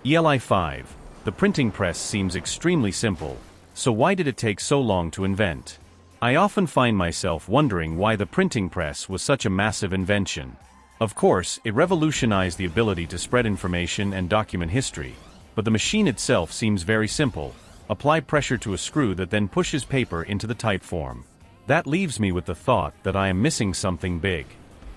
ELI 5. The printing press seems extremely simple, so why did it take so long to invent? I often find myself wondering why the printing press was such a massive invention. Of course, it revolutionized the ability to spread information and document history, but the machine itself seems very simple. Apply pressure to a screw that then pushes paper into the type form. That leaves me with the thought that I am missing something big.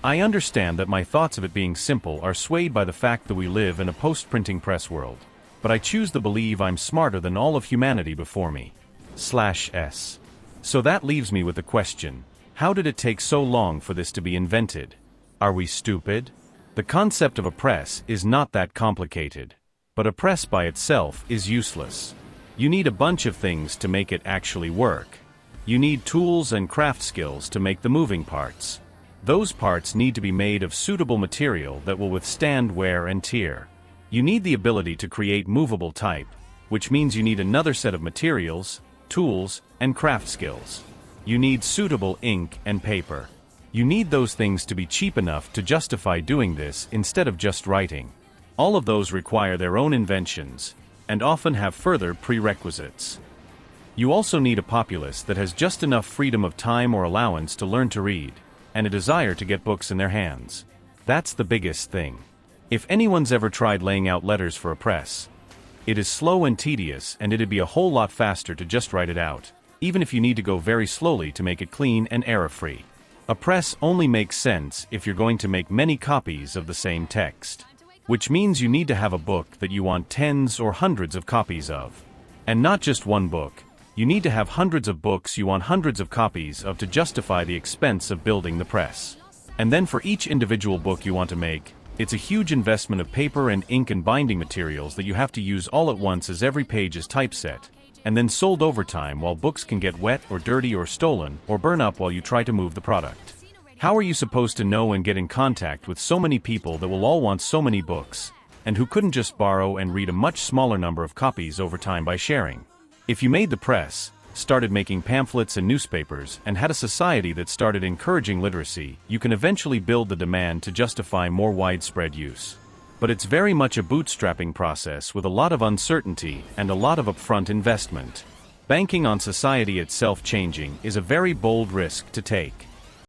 I understand that my thoughts of it being simple are swayed by the fact that we live in a post-printing press world, but I choose to believe I'm smarter than all of humanity before me. /s. So that leaves me with the question, how did it take so long for this to be invented? Are we stupid? The concept of a press is not that complicated, but a press by itself is useless. You need a bunch of things to make it actually work. You need tools and craft skills to make the moving parts. Those parts need to be made of suitable material that will withstand wear and tear. You need the ability to create movable type, which means you need another set of materials, tools, and craft skills. You need suitable ink and paper. You need those things to be cheap enough to justify doing this instead of just writing. All of those require their own inventions, and often have further prerequisites. You also need a populace that has just enough freedom of time or allowance to learn to read, and a desire to get books in their hands. That's the biggest thing. If anyone's ever tried laying out letters for a press, it is slow and tedious, and it'd be a whole lot faster to just write it out, even if you need to go very slowly to make it clean and error-free. A press only makes sense if you're going to make many copies of the same text, which means you need to have a book that you want tens or hundreds of copies of. And not just one book. You need to have hundreds of books you want hundreds of copies of to justify the expense of building the press. And then for each individual book you want to make, it's a huge investment of paper and ink and binding materials that you have to use all at once as every page is typeset, and then sold over time while books can get wet or dirty or stolen or burn up while you try to move the product. How are you supposed to know and get in contact with so many people that will all want so many books, and who couldn't just borrow and read a much smaller number of copies over time by sharing? If you made the press, started making pamphlets and newspapers, and had a society that started encouraging literacy, you can eventually build the demand to justify more widespread use. But it's very much a bootstrapping process with a lot of uncertainty and a lot of upfront investment. Banking on society itself changing is a very bold risk to take.